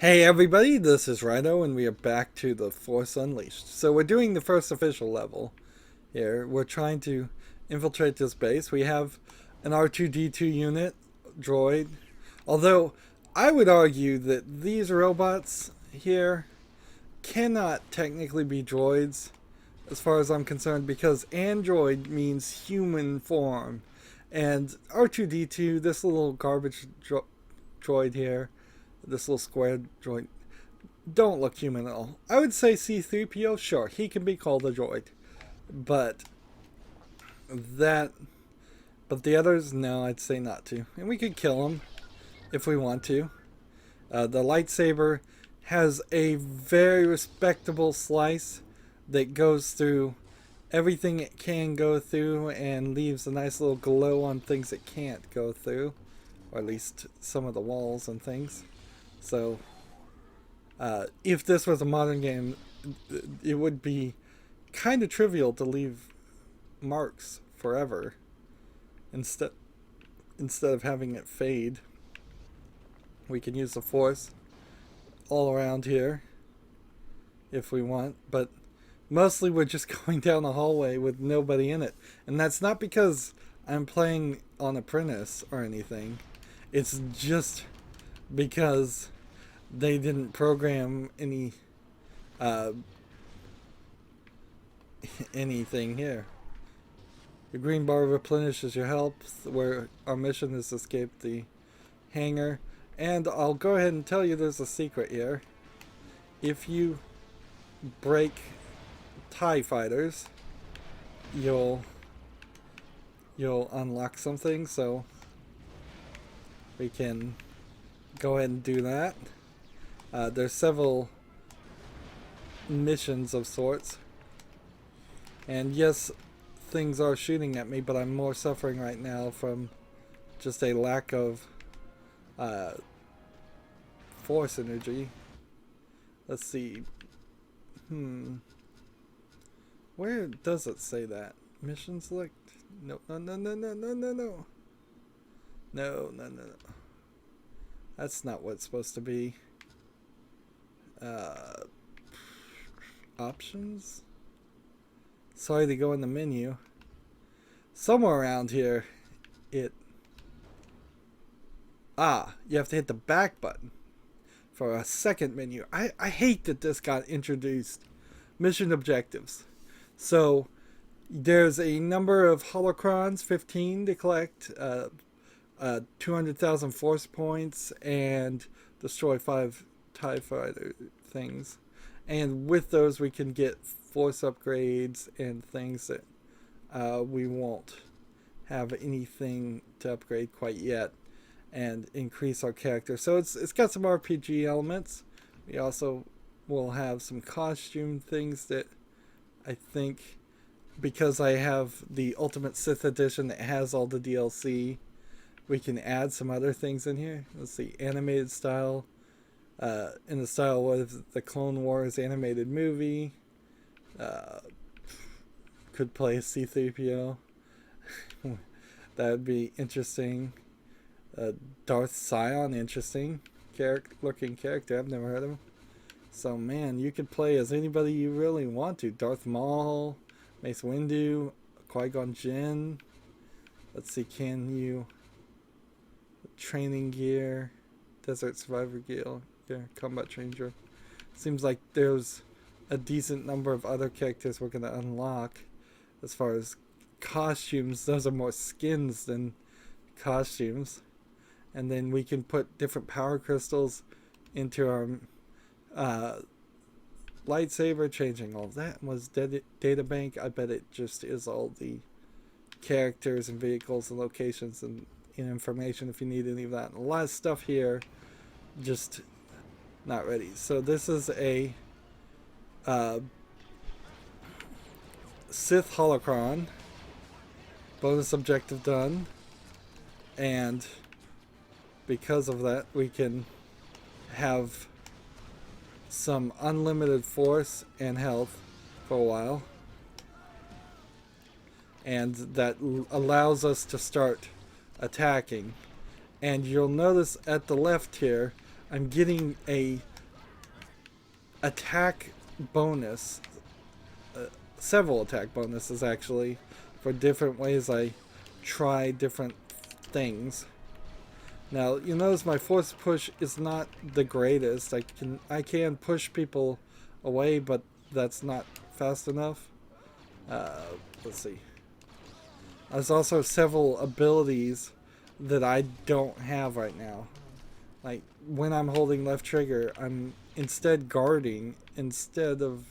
Hey everybody, this is Rydo and we are back to the Force Unleashed. So we're doing the first official level here. We're trying to infiltrate this base. We have an R2-D2 unit, droid. Although, I would argue that these robots here cannot technically be droids as far as I'm concerned because android means human form. And R2-D2, this little garbage droid here, this little square droid, don't look human at all. I would say C-3PO, sure, he can be called a droid. But that, but the others, no, I'd say not to. And we could kill them if we want to. The lightsaber has a very respectable slice that goes through everything it can go through and leaves a nice little glow on things it can't go through. Or at least some of the walls and things. So, if this was a modern game, it would be kind of trivial to leave marks forever instead of having it fade. We can use the Force all around here if we want, but mostly we're just going down the hallway with nobody in it. And that's not because I'm playing on Apprentice or anything. It's just because they didn't program anything here. The green bar replenishes your health, where our mission is to escape the hangar. And I'll go ahead and tell you there's a secret here. If you break TIE fighters, you'll unlock something, so we can go ahead and do that. There's several missions of sorts. And yes, things are shooting at me, but I'm more suffering right now from just a lack of force energy. Let's see. Where does it say that? Mission select? No. No. That's not what it's supposed to be. Options? Sorry to go in the menu. Somewhere around here, you have to hit the back button for a second menu. I hate that this got introduced. Mission objectives. So, there's a number of holocrons, 15 to collect, 200,000 force points, and destroy 5 TIE fighter things. And with those we can get force upgrades and things that we won't have anything to upgrade quite yet, and increase our character. So it's got some RPG elements. We also will have some costume things that I think, because I have the Ultimate Sith Edition that has all the DLC, we can add some other things in here. Let's see, animated style, in the style of the Clone Wars animated movie. Could play a C-3PO. That would be interesting. Darth Sion, interesting looking character. I've never heard of him. So man, you could play as anybody you really want to. Darth Maul, Mace Windu, Qui-Gon Jinn. Let's see, can you... Training gear, Desert Survivor gear, Combat Ranger. Seems like there's a decent number of other characters we're going to unlock. As far as costumes, those are more skins than costumes. And then we can put different power crystals into our lightsaber. Changing all of that was data bank. I bet it just is all the characters and vehicles and locations and information if you need any of that. And a lot of stuff here just not ready. So this is a Sith holocron. Bonus objective done. And because of that, we can have some unlimited force and health for a while. And that allows us to start attacking. And you'll notice at the left here, I'm getting a attack bonus, several attack bonuses actually, for different ways I try different things. Now you notice my force push is not the greatest. I can push people away, but that's not fast enough. Let's see. There's also several abilities that I don't have right now. Like when I'm holding left trigger, I'm instead guarding instead of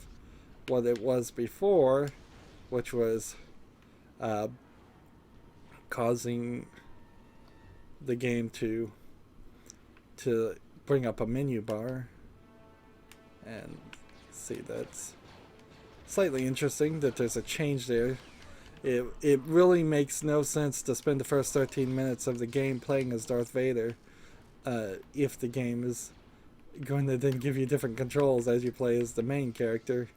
what it was before, which was causing the game to bring up a menu bar. And see, that's slightly interesting that there's a change there. It really makes no sense to spend the first 13 minutes of the game playing as Darth Vader if the game is going to then give you different controls as you play as the main character,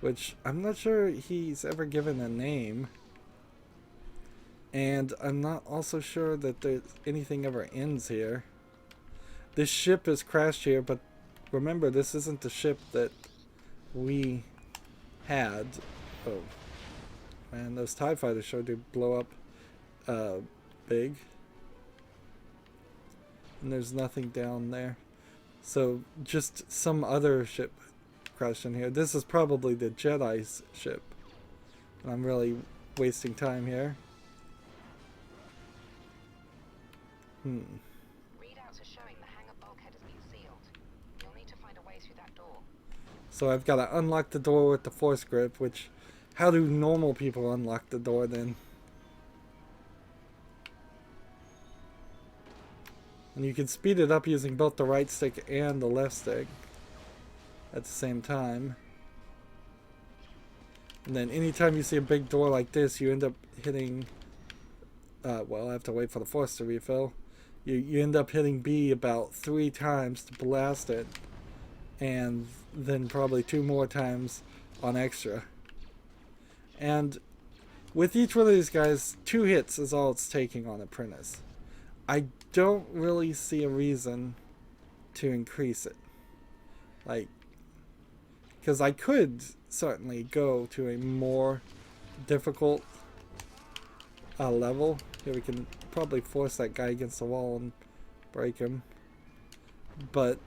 which I'm not sure he's ever given a name. And I'm not also sure that there's anything ever ends here. This ship has crashed here, but remember, this isn't the ship that we had. Oh, man, those TIE fighters sure do blow up big. And there's nothing down there. So, just some other ship crashed in here. This is probably the Jedi's ship. And I'm really wasting time here. Readouts are showing the hangar bulkhead has been sealed. You'll need to find a way through that door. So I've got to unlock the door with the force grip, which... How do normal people unlock the door then? And you can speed it up using both the right stick and the left stick at the same time. And then anytime you see a big door like this, you end up hitting... well, I have to wait for the force to refill. You end up hitting B about 3 times to blast it, and then probably 2 more times on extra. And with each one of these guys, 2 hits is all it's taking on Apprentice. I don't really see a reason to increase it. Like, because I could certainly go to a more difficult level. Here we can probably force that guy against the wall and break him. But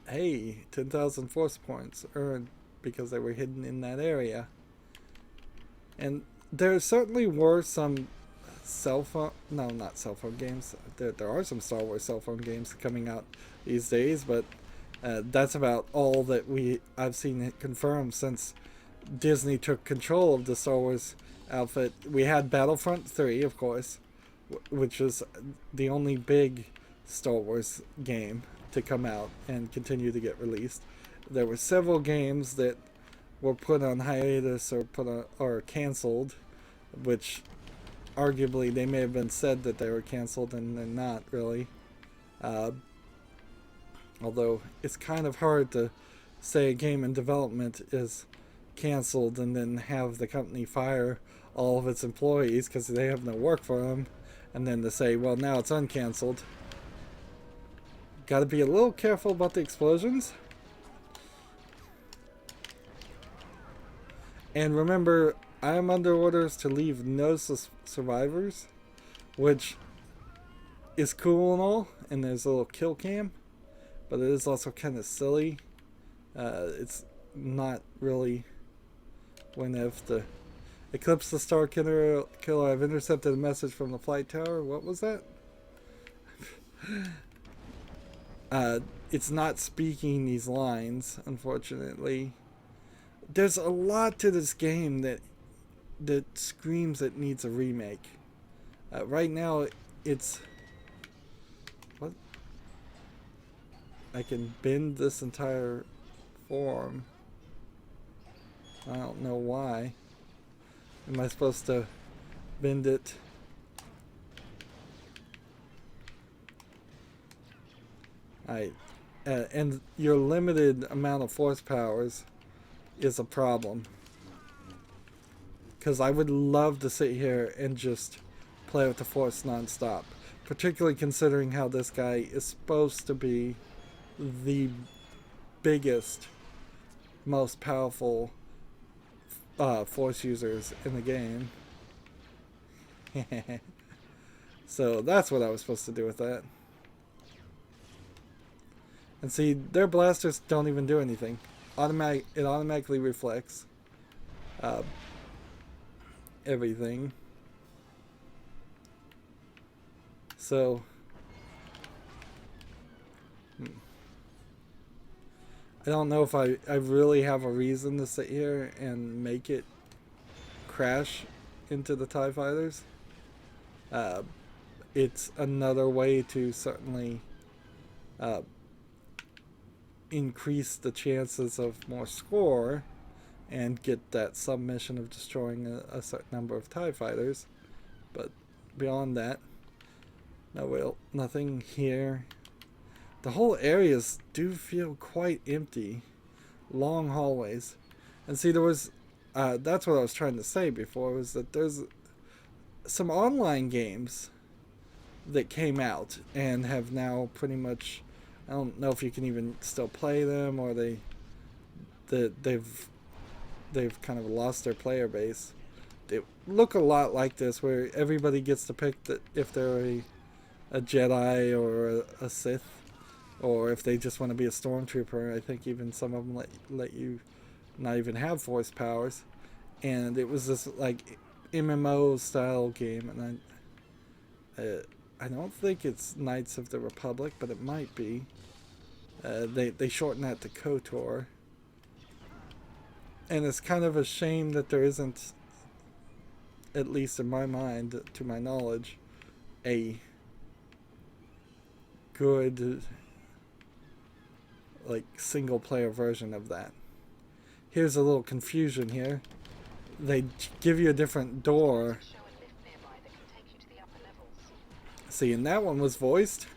hey, 10,000 force points earned because they were hidden in that area. And there certainly were some cell phone, no, not cell phone games. There are some Star Wars cell phone games coming out these days, but that's about all that I've seen it confirmed since Disney took control of the Star Wars outfit. We had Battlefront 3, of course, which was the only big Star Wars game to come out and continue to get released. There were several games that were put on hiatus or canceled, which arguably they may have been said that they were canceled and they're not really. Although it's kind of hard to say a game in development is canceled and then have the company fire all of its employees because they have no work for them, and then to say, well, now it's uncanceled. Gotta be a little careful about the explosions. And remember, I am under orders to leave no survivors, which is cool and all, and there's a little kill cam, but it is also kind of silly. It's not really when if the Eclipse the Star Killer, I've intercepted a message from the flight tower. What was that? It's not speaking these lines, unfortunately. There's a lot to this game that screams it needs a remake. Right now, it's... What? I can bend this entire form. I don't know why. Am I supposed to bend it? And your limited amount of force powers is a problem. Because I would love to sit here and just play with the force non-stop. Particularly considering how this guy is supposed to be the biggest, most powerful Force users in the game. So that's what I was supposed to do with that. And see, their blasters don't even do anything. It automatically reflects everything. So I don't know if I really have a reason to sit here and make it crash into the TIE fighters. It's another way to certainly increase the chances of more score and get that submission of destroying a certain number of TIE fighters. But beyond that, nothing here. The whole areas do feel quite empty. Long hallways. And see, there was that's what I was trying to say before, was that there's some online games that came out and have now pretty much, I don't know if you can even still play them, or they've kind of lost their player base. They look a lot like this, where everybody gets to pick if they're a Jedi or a Sith, or if they just want to be a stormtrooper. I think even some of them let you not even have force powers. And it was this like MMO style game, and I don't think it's Knights of the Republic, but it might be. They shorten that to KOTOR. And it's kind of a shame that there isn't, at least in my mind, to my knowledge, a good like single player version of that. Here's a little confusion here. They give you a different door. See, and that one was voiced.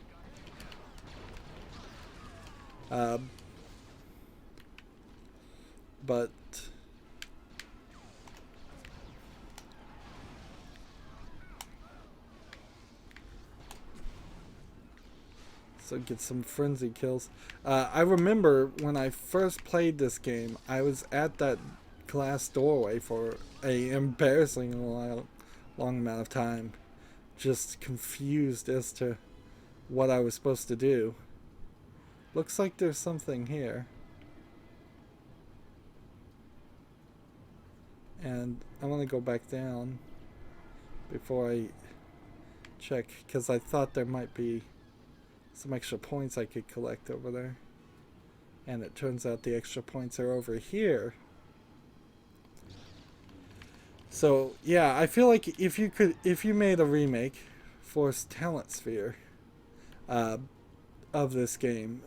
But so get some frenzy kills. I remember when I first played this game, I was at that glass doorway for a embarrassingly long amount of time, just confused as to what I was supposed to do. Looks like there's something here. And I want to go back down before I check, because I thought there might be some extra points I could collect over there. And it turns out the extra points are over here. So yeah, I feel like if you made a remake, Force Talent Sphere, of this game,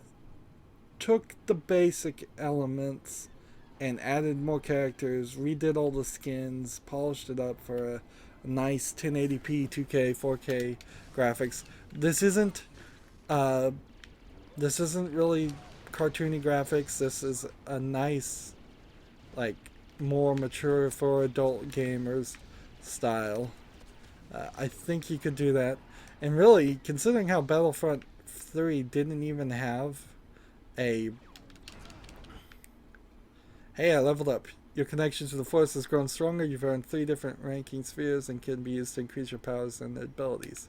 took the basic elements and added more characters, redid all the skins, polished it up for a nice 1080p, 2K, 4K graphics. This isn't really cartoony graphics. This is a nice, like, more mature for adult gamers style. I think you could do that. And really, considering how Battlefront 3 didn't even have a hey, I leveled up. Your connection to the Force has grown stronger. You've earned 3 different ranking spheres and can be used to increase your powers and abilities.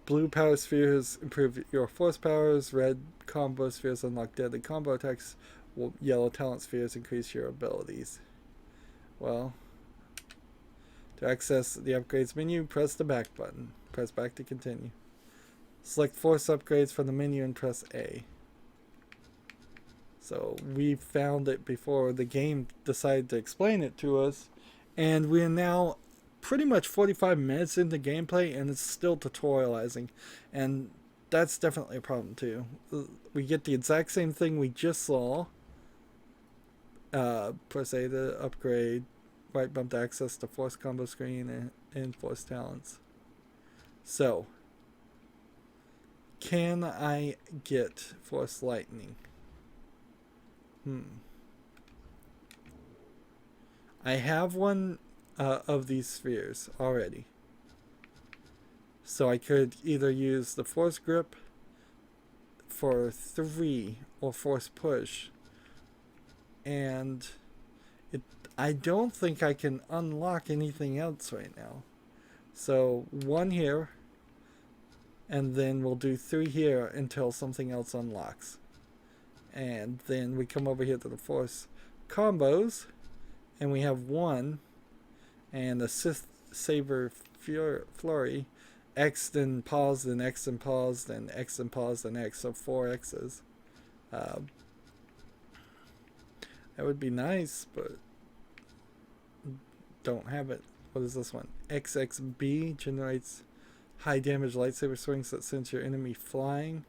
Blue power spheres improve your force powers. Red combo spheres unlock deadly combo attacks. Yellow talent spheres increase your abilities. Well, to access the upgrades menu, press the back button. Press back to continue. Select force upgrades from the menu and press A. So we found it before the game decided to explain it to us, and we're now pretty much 45 minutes into gameplay and it's still tutorializing, and that's definitely a problem too. We get the exact same thing we just saw. Press A to upgrade, right bump to access the force combo screen and force talents. So, can I get force lightning? I have one of these spheres already. So I could either use the force grip, for 3 or force push. And I don't think I can unlock anything else right now. So 1 here, and then we'll do 3 here until something else unlocks. And then we come over here to the force combos, and we have 1 and a Sith Saber Flurry, X then pause, then X then pause, then X then pause, then X, so 4 X's. That would be nice, but don't have it. What is this one? XXB generates high damage lightsaber swings that sends your enemy flying.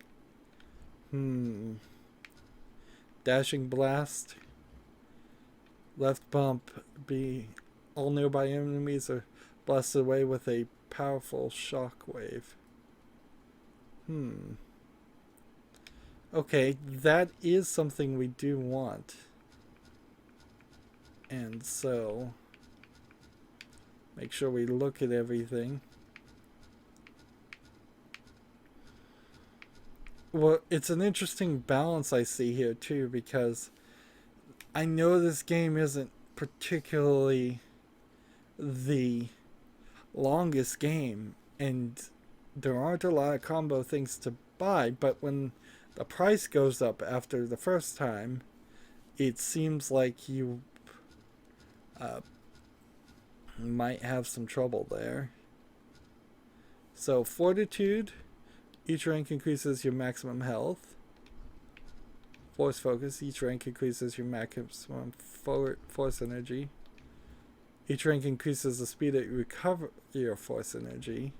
Dashing blast. Left bump B. All nearby enemies are blasted away with a powerful shock wave. Okay, that is something we do want. And so make sure we look at everything. Well, it's an interesting balance I see here too, because I know this game isn't particularly the longest game, and there aren't a lot of combo things to buy, but when the price goes up after the first time, it seems like you might have some trouble there. So fortitude, each rank increases your maximum health. Force focus, each rank increases your maximum force energy. Each rank increases the speed that you recover your force energy.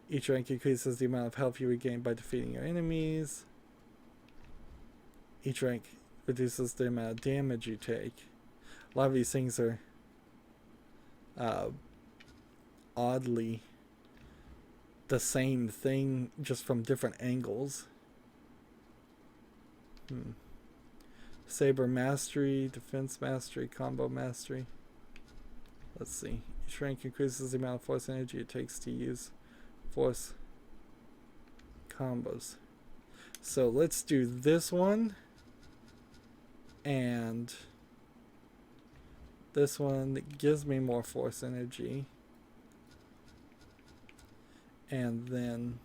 Each rank increases the amount of health you regain by defeating your enemies. Each rank reduces the amount of damage you take. A lot of these things are oddly the same thing, just from different angles. Saber mastery, defense mastery, combo mastery. Let's see. Each rank increases the amount of force energy it takes to use force combos. So let's do this one. And this one that gives me more force energy. And then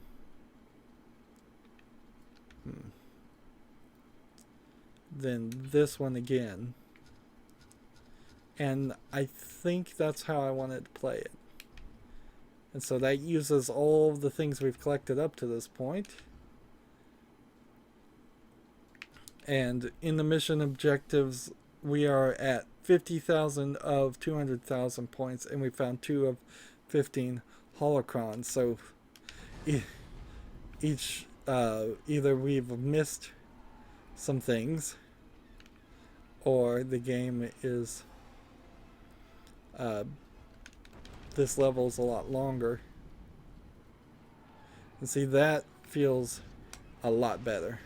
this one again. And I think that's how I wanted to play it. And so that uses all of the things we've collected up to this point. And in the mission objectives, we are at 50,000 of 200,000 points, and we found 2 of 15 holocrons. So each either we've missed some things, or the game is this level's a lot longer. And see, that feels a lot better.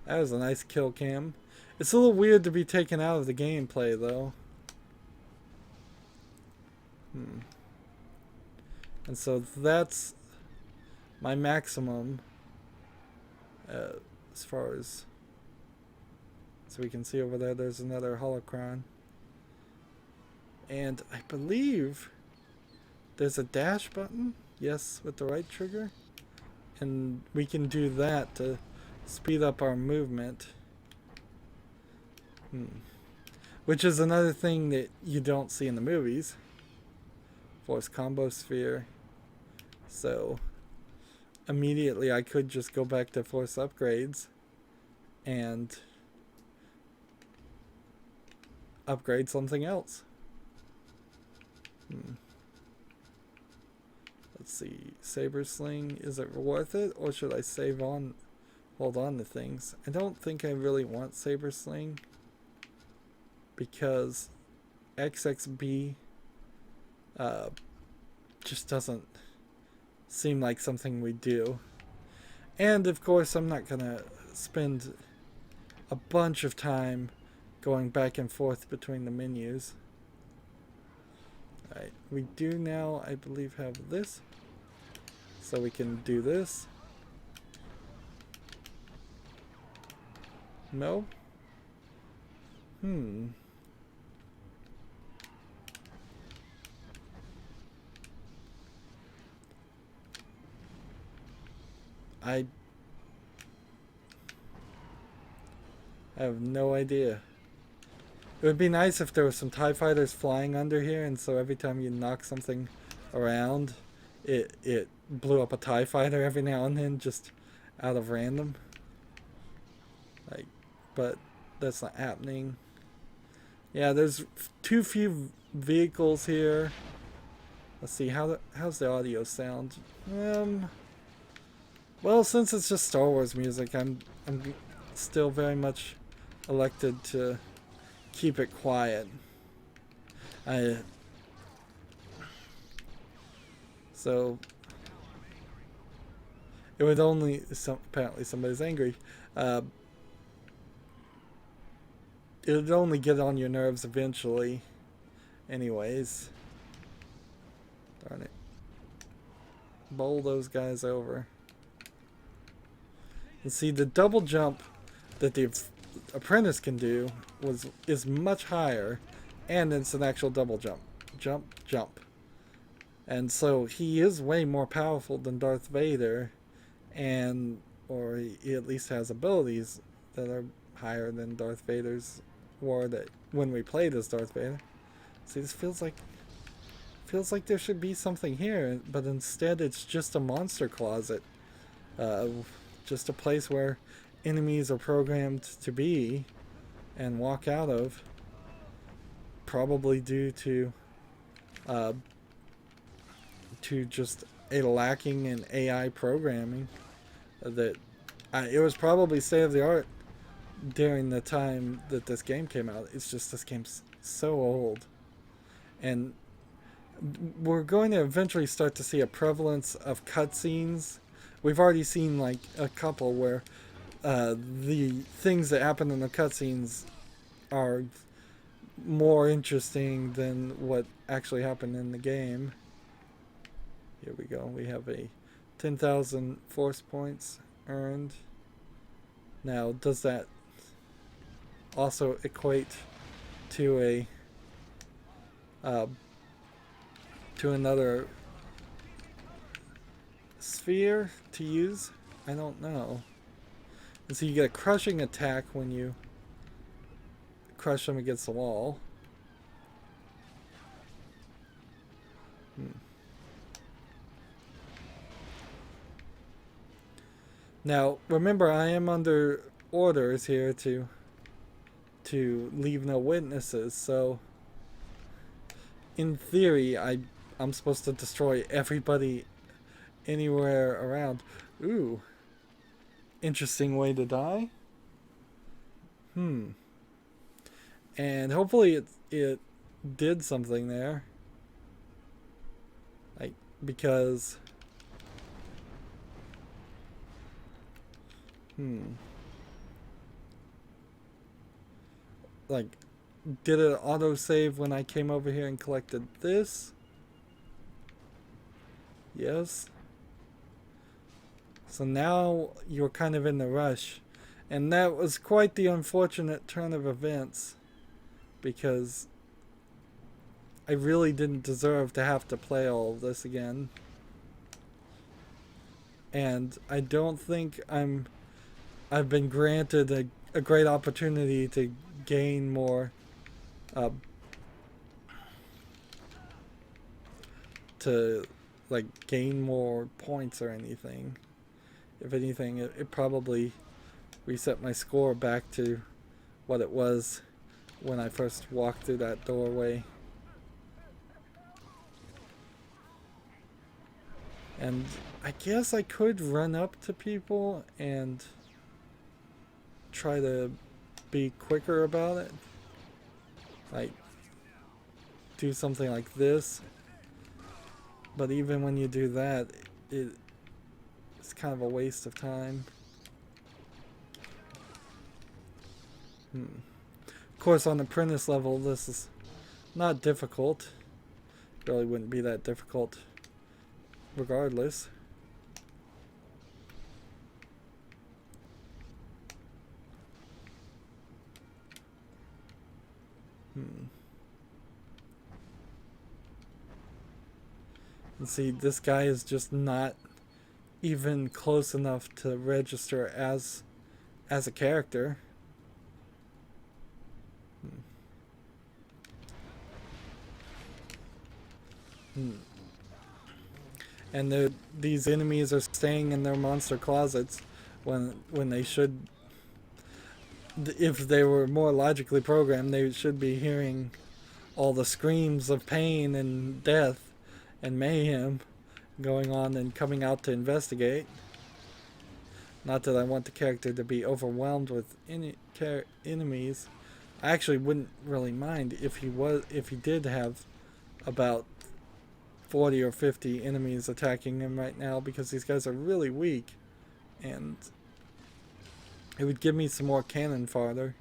That was a nice kill cam. It's a little weird to be taken out of the gameplay though. And so that's my maximum as far as, so we can see over there, there's another holocron. And I believe there's a dash button, yes, with the right trigger. And we can do that to speed up our movement. Which is another thing that you don't see in the movies. Force combo sphere. So immediately I could just go back to force upgrades and upgrade something else. Let's see, saber sling, is it worth it, or should I hold on to things? I don't think I really want saber sling, because XXB just doesn't seem like something we do. And of course I'm not gonna spend a bunch of time going back and forth between the menus. Alright, we do now, I believe, have this. So we can do this. No? I have no idea. It would be nice if there were some TIE fighters flying under here, and so every time you knock something around, it blew up a TIE fighter every now and then, just out of random. Like, but that's not happening. Yeah, there's too few vehicles here. Let's see, how's the audio sound? Well, since it's just Star Wars music, I'm still very much elected to keep it quiet. So it would only apparently somebody's angry. It would only get on your nerves eventually. Anyways, darn it. Bowl those guys over. And see, the double jump that the Apprentice can do is much higher, and it's an actual double jump. And so he is way more powerful than Darth Vader, or he at least has abilities that are higher than Darth Vader's were that when we played as Darth Vader. See, this feels like there should be something here, but instead it's just a monster closet. Just a place where enemies are programmed to be and walk out of, probably due to just a lacking in AI programming. That it was probably state of the art during the time that this game came out. It's just this game's so old, and we're going to eventually start to see a prevalence of cutscenes. We've already seen like a couple where the things that happen in the cutscenes are more interesting than what actually happened in the game. Here we go. We have a 10,000 force points earned. Now, does that also equate to another sphere to use? I don't know. And so you get a crushing attack when you crush them against the wall. Now, remember, I am under orders here to leave no witnesses, so in theory, I'm supposed to destroy everybody anywhere around. Ooh. Interesting way to die. And hopefully it did something there. Like, because like, did it auto-save when I came over here and collected this? Yes. So now you're kind of in the rush. And that was quite the unfortunate turn of events, because I really didn't deserve to have to play all of this again. And I don't think I've been granted a great opportunity to gain more gain more points or anything. If anything, it probably reset my score back to what it was when I first walked through that doorway. And I guess I could run up to people and try to be quicker about it. Like, do something like this. But even when you do that, it's kind of a waste of time. Of course, on the Apprentice level, this is not difficult. Really wouldn't be that difficult regardless. And see, this guy is just not even close enough to register as a character. And these enemies are staying in their monster closets when they should, if they were more logically programmed, they should be hearing all the screams of pain and death and mayhem going on and coming out to investigate. Not that I want the character to be overwhelmed with enemies. I actually wouldn't really mind if he did have about 40 or 50 enemies attacking him right now, because these guys are really weak, and it would give me some more cannon fodder.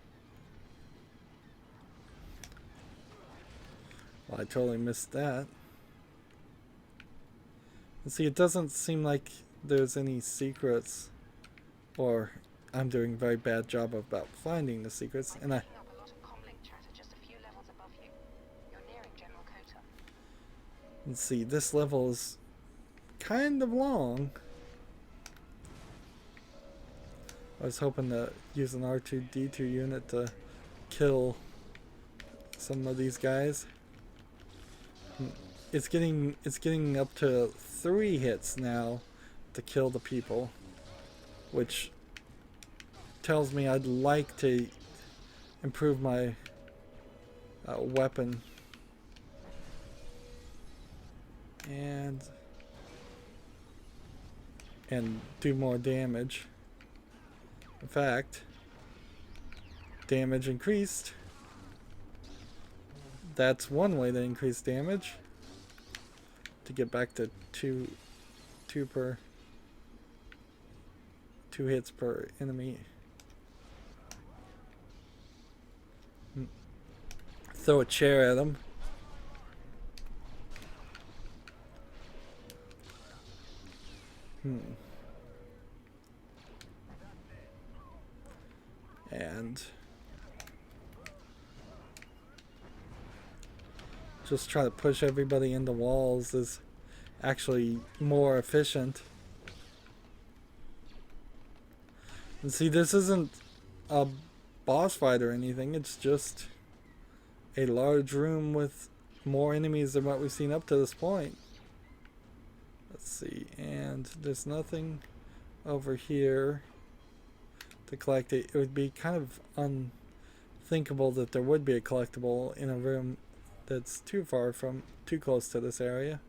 Well, I totally missed that. And see, it doesn't seem like there's any secrets, or I'm doing a very bad job about finding the secrets. And I and see, this level is kind of long. I was hoping to use an R2-D2 unit to kill some of these guys. It's getting up to 3 hits now to kill the people, which tells me I'd like to improve my weapon and do more damage. In fact, damage increased. That's one way to increase damage, to get back to two hits per enemy. Throw a chair at him. And just try to push everybody into walls is actually more efficient. And see, this isn't a boss fight or anything, it's just a large room with more enemies than what we've seen up to this point. Let's see, and there's nothing over here to collect. It would be kind of unthinkable that there would be a collectible in a room that's too close to this area.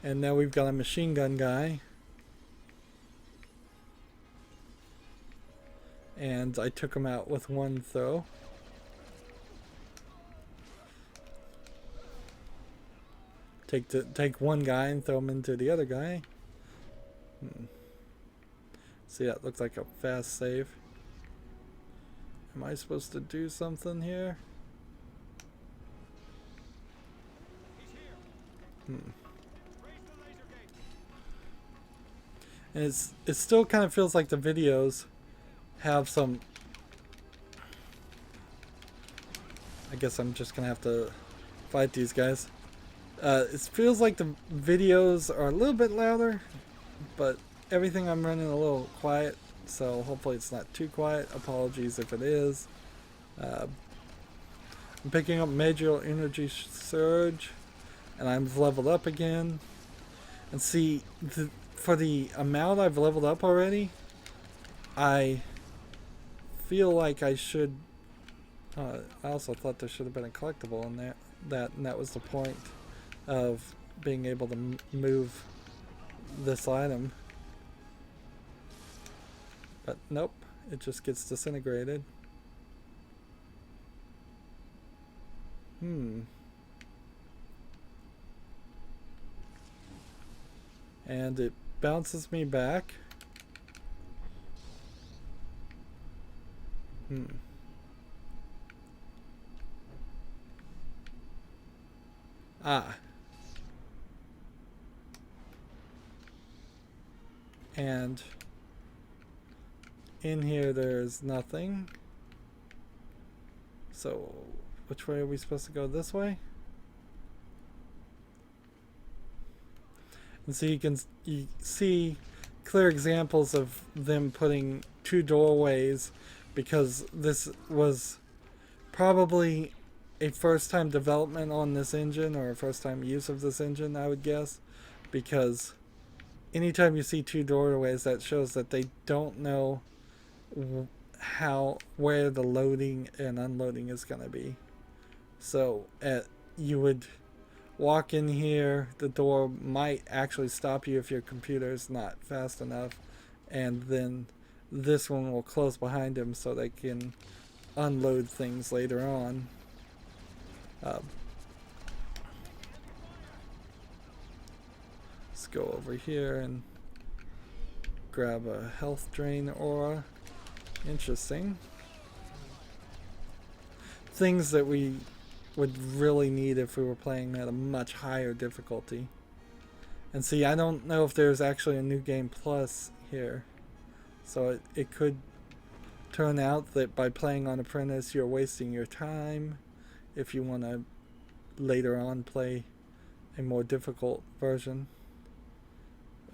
And now we've got a machine gun guy. And I took him out with one throw. Take one guy and throw him into the other guy. See, that looks like a fast save. Am I supposed to do something here? And it still kind of feels like the videos have some... I guess I'm just gonna have to fight these guys. It feels like the videos are a little bit louder, but everything I'm running a little quiet, so hopefully it's not too quiet. Apologies if it is. I'm picking up major energy surge, and I'm leveled up again. And see, for the amount I've leveled up already, I feel like I should... I also thought there should have been a collectible in there. And that was the point of being able to move this item. But nope, it just gets disintegrated. And it bounces me back. Hmm. Ah. And in here there's nothing. So which way are we supposed to go? This way? And so you see clear examples of them putting two doorways, because this was probably a first time development on this engine, or a first time use of this engine, I would guess, because anytime you see two doorways, that shows that they don't know where the loading and unloading is going to be. So you would walk in here, the door might actually stop you if your computer is not fast enough, and then this one will close behind him so they can unload things later on. Let's go over here and grab a health drain aura. Interesting. Things that we would really need if we were playing at a much higher difficulty. And see, I don't know if there's actually a new game plus here. So it could turn out that by playing on Apprentice you're wasting your time if you want to later on play a more difficult version.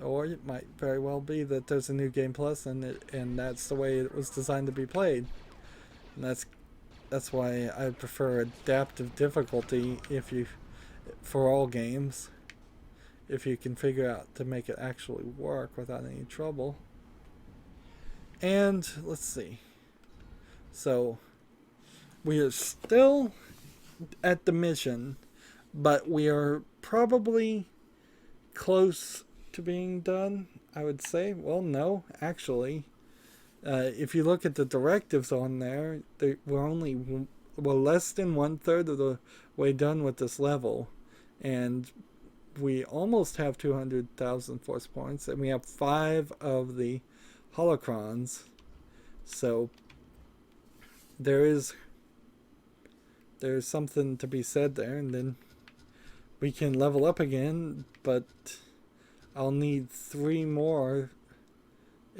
Or it might very well be that there's a new game plus and that's the way it was designed to be played. And that's why I prefer adaptive difficulty for all games, if you can figure out to make it actually work without any trouble. And let's see. So we are still at the mission, but we are probably close to being done, I would say. Well, no, actually. If you look at the directives on there, we're less than 1/3 of the way done with this level, and we almost have 200,000 force points, and we have 5 of the holocrons. So there's something to be said there, and then we can level up again, but I'll need 3 more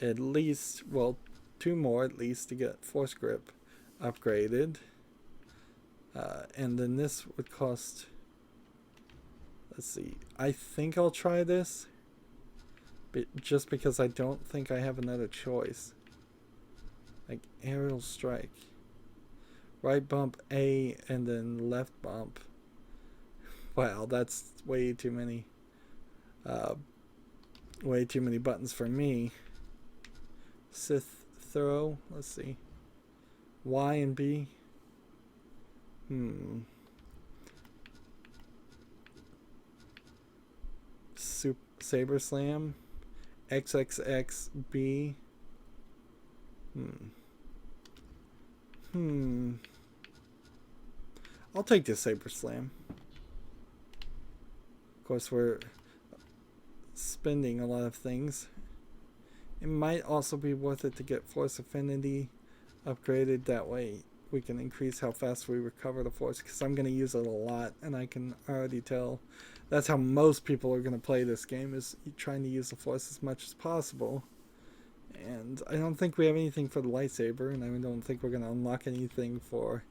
at least, well, 2 more at least to get force grip upgraded. And then this would cost, let's see, I think I'll try this, but just because I don't think I have another choice. Like aerial strike, right bump A and then left bump. Wow, that's way too many buttons for me. Sith throw, let's see, Y and B. Saber slam, XXXB. I'll take the saber slam. Of course, we're spending a lot of things. It might also be worth it to get force affinity upgraded. That way we can increase how fast we recover the force, because I'm going to use it a lot, and I can already tell that's how most people are going to play this game, is trying to use the force as much as possible. And I don't think we have anything for the lightsaber, and I don't think we're going to unlock anything for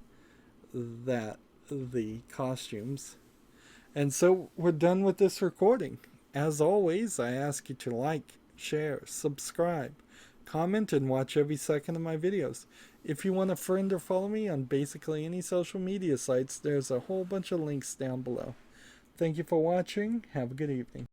the costumes. And so we're done with this recording. As always, I ask you to like, share, subscribe, comment, and watch every second of my videos. If you want to friend or follow me on basically any social media sites, there's a whole bunch of links down below. Thank you for watching. Have a good evening.